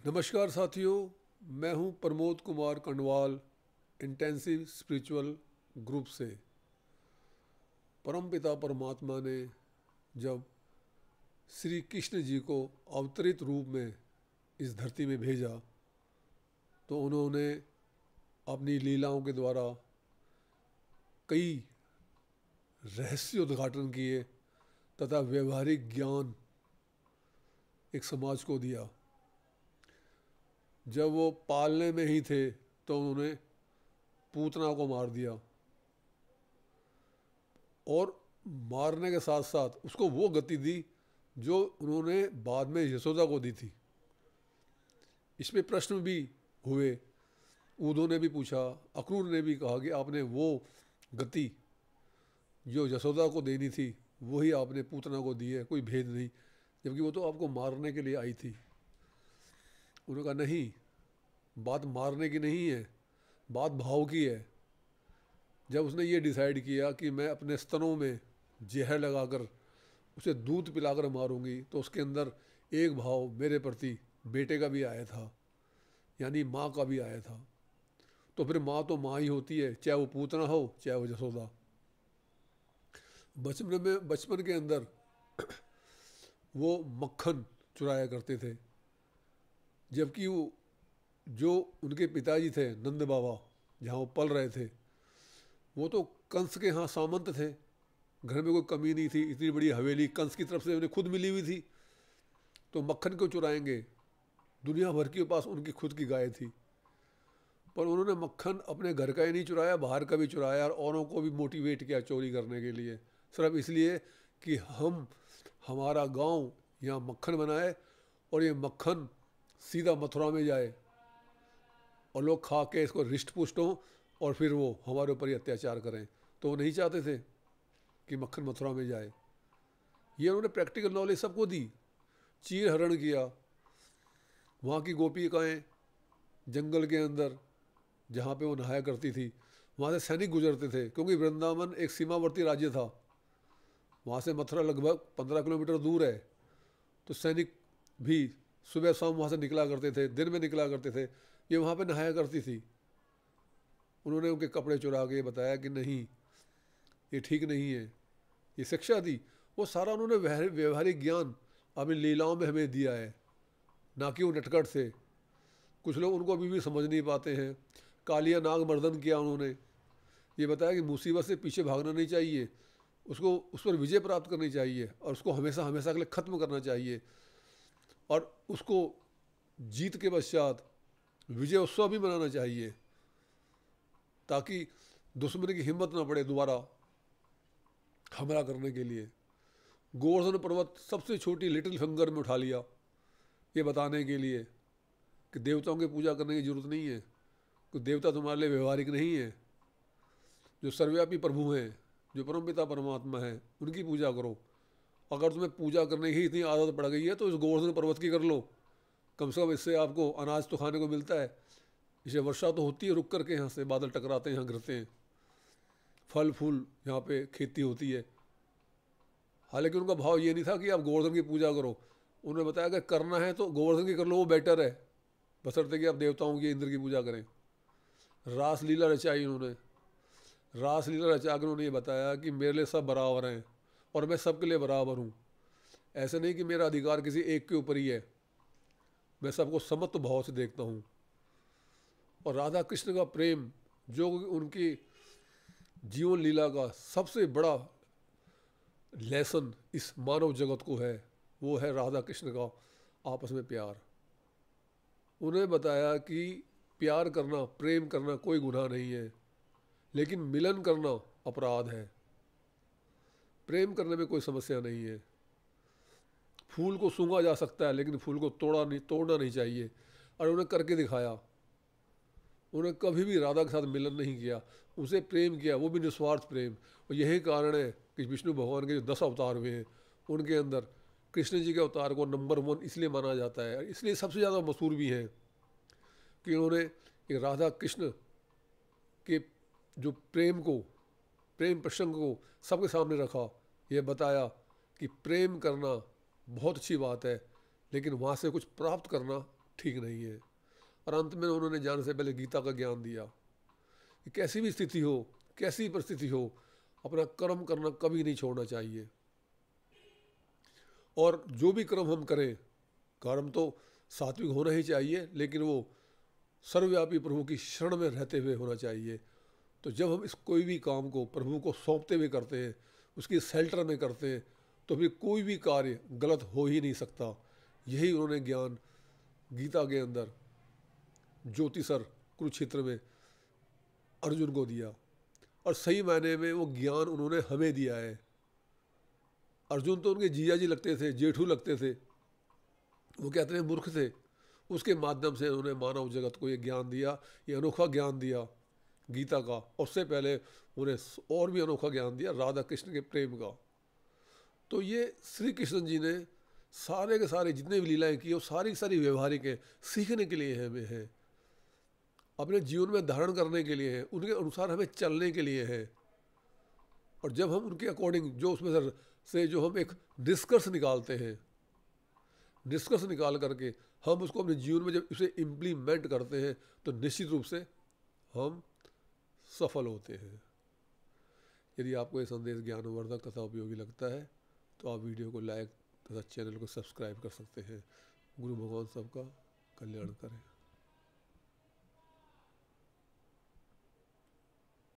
नमस्कार साथियों, मैं हूं Pramod Kumar Kandwal, intensive spiritual group से। परमपिता परमात्मा ने जब श्री कृष्ण जी को अवतरित रूप में इस धरती में भेजा तो उन्होंने अपनी लीलाओं के द्वारा कई रहस्य उद्घाटन किए तथा व्यवहारिक ज्ञान एक समाज को दिया। जब वो पालने में ही थे तो उन्होंने पूतना को मार दिया और मारने के साथ साथ उसको वो गति दी जो उन्होंने बाद में यशोदा को दी थी। इस पे प्रश्न भी हुए, ऊधो ने भी पूछा, अक्रूर ने भी कहा कि आपने वो गति जो यशोदा को देनी थी वही आपने पूतना को दी है, कोई भेद नहीं, जबकि वो तो आपको मारने के लिए आई थी। उन्होंने कहा नहीं, बात मारने की नहीं है, बात भाव की है। जब उसने ये डिसाइड किया कि मैं अपने स्तनों में जहर लगाकर उसे दूध पिलाकर मारूंगी तो उसके अंदर एक भाव मेरे प्रति बेटे का भी आया था, यानी माँ का भी आया था। तो फिर माँ तो माँ ही होती है, चाहे वो पूतना हो चाहे वो यशोदा। बचपन के अंदर वो मक्खन चुराया करते थे, जबकि वो जो उनके पिताजी थे नंद बाबा, जहाँ वो पल रहे थे, वो तो कंस के यहाँ सामंत थे। घर में कोई कमी नहीं थी, इतनी बड़ी हवेली कंस की तरफ से उन्हें खुद मिली हुई थी, तो मक्खन क्यों चुराएंगे? दुनिया भर के पास उनकी खुद की गाय थी। पर उन्होंने मक्खन अपने घर का ही नहीं चुराया, बाहर का भी चुराया और औरों को भी मोटिवेट किया चोरी करने के लिए, सिर्फ इसलिए कि हमारा गांव यहाँ मक्खन बनाए और ये मक्खन सीधा मथुरा में जाए और लोग खा के इसको रिष्ट पुष्ट हों और फिर वो हमारे ऊपर ही अत्याचार करें। तो वो नहीं चाहते थे कि मक्खन मथुरा में जाए। ये उन्होंने प्रैक्टिकल नॉलेज सबको दी। चीर हरण किया, वहाँ की गोपिकाएँ जंगल के अंदर जहाँ पे वो नहाया करती थी, वहाँ से सैनिक गुजरते थे, क्योंकि वृंदावन एक सीमावर्ती राज्य था। वहाँ से मथुरा लगभग 15 किलोमीटर दूर है। तो सैनिक भी सुबह शाम वहाँ से निकला करते थे, दिन में निकला करते थे। ये वहाँ पे नहाया करती थी। उन्होंने उनके कपड़े चुरा के बताया कि नहीं, ये ठीक नहीं है, ये शिक्षा दी। वो सारा उन्होंने व्यवहारिक ज्ञान अपनी लीलाओं में हमें दिया है, ना कि वो नटखट से। कुछ लोग उनको अभी भी समझ नहीं पाते हैं। कालिया नाग मर्दन किया उन्होंने, ये बताया कि मुसीबत से पीछे भागना नहीं चाहिए, उसको उस पर विजय प्राप्त करनी चाहिए और उसको हमेशा हमेशा के लिए ख़त्म करना चाहिए। और उसको जीत के पश्चात विजय उत्सव भी मनाना चाहिए, ताकि दुश्मन की हिम्मत ना पड़े दोबारा हमला करने के लिए। गोवर्धन पर्वत सबसे छोटी लिटिल फिंगर में उठा लिया, ये बताने के लिए कि देवताओं की पूजा करने की जरूरत नहीं है, कि देवता तुम्हारे लिए व्यवहारिक नहीं है। जो सर्वव्यापी प्रभु हैं, जो परमपिता परमात्मा है, उनकी पूजा करो। अगर तुम्हें पूजा करने की इतनी आदत पड़ गई है तो इस गोवर्धन पर्वत की कर लो, कम से कम इससे आपको अनाज तो खाने को मिलता है। इसे वर्षा तो होती है रुक करके, यहाँ से बादल टकराते हैं, यहाँ गिरते हैं, फल फूल यहाँ पे खेती होती है। हालांकि उनका भाव ये नहीं था कि आप गोवर्धन की पूजा करो। उन्होंने बताया कि करना है तो गोवर्धन की कर लो, वो बेटर है, बशर्ते कि आप देवताओं की, इंद्र की पूजा करें। रासलीला रचाई उन्होंने। रासलीला रचा कर उन्होंने ये बताया कि मेरे लिए सब बराबर हैं और मैं सबके लिए बराबर हूँ। ऐसे नहीं कि मेरा अधिकार किसी एक के ऊपर ही है, मैं सबको समत्व भाव से देखता हूँ। और राधा कृष्ण का प्रेम जो उनकी जीवन लीला का सबसे बड़ा लेसन इस मानव जगत को है, वो है राधा कृष्ण का आपस में प्यार। उन्हें बताया कि प्यार करना, प्रेम करना कोई गुनाह नहीं है, लेकिन मिलन करना अपराध है। प्रेम करने में कोई समस्या नहीं है। फूल को सूंघा जा सकता है लेकिन फूल को तोड़ना नहीं चाहिए। और उन्हें करके दिखाया। उन्हें कभी भी राधा के साथ मिलन नहीं किया, उसे प्रेम किया, वो भी निस्वार्थ प्रेम। और यही कारण है कि विष्णु भगवान के जो 10 अवतार हुए हैं उनके अंदर कृष्ण जी के अवतार को नंबर 1 इसलिए माना जाता है, इसलिए सबसे ज़्यादा मशहूर भी हैं कि उन्होंने एक राधा कृष्ण के जो प्रेम प्रसंग को सबके सामने रखा। यह बताया कि प्रेम करना बहुत अच्छी बात है, लेकिन वहाँ से कुछ प्राप्त करना ठीक नहीं है। और अंत में उन्होंने जाने से पहले गीता का ज्ञान दिया कि कैसी भी स्थिति हो, कैसी परिस्थिति हो, अपना कर्म करना कभी नहीं छोड़ना चाहिए। और जो भी कर्म हम करें, कर्म तो सात्विक होना ही चाहिए, लेकिन वो सर्वव्यापी प्रभु की शरण में रहते हुए होना चाहिए। तो जब हम इस कोई भी काम को प्रभु को सौंपते हुए करते हैं, उसकी सेल्टर में करते हैं, तो फिर कोई भी कार्य गलत हो ही नहीं सकता। यही उन्होंने ज्ञान गीता के अंदर ज्योतिसर कुरुक्षेत्र में अर्जुन को दिया, और सही मायने में वो ज्ञान उन्होंने हमें दिया है। अर्जुन तो उनके जीजा जी लगते थे, जेठू लगते थे, वो कहते हैं मूर्ख थे। उसके माध्यम से उन्होंने मानव जगत को ये ज्ञान दिया, ये अनोखा ज्ञान दिया गीता का। उससे पहले उन्हें और भी अनोखा ज्ञान दिया राधा कृष्ण के प्रेम का। तो ये श्री कृष्ण जी ने सारे के सारे जितने भी लीलाएं की, वो सारी की सारी व्यवहारिक है, सीखने के लिए हमें है, अपने जीवन में धारण करने के लिए है, उनके अनुसार हमें चलने के लिए है। और जब हम उनके अकॉर्डिंग जो उसमें से जो हम एक निष्कर्ष निकालते हैं, निष्कर्ष निकाल करके हम उसको अपने जीवन में जब उसे इम्प्लीमेंट करते हैं, तो निश्चित रूप से हम सफल होते हैं। यदि आपको ये संदेश ज्ञानवर्धक तथा उपयोगी लगता है तो आप वीडियो को लाइक तथा चैनल को सब्सक्राइब कर सकते हैं। गुरु भगवान सबका कल्याण करें।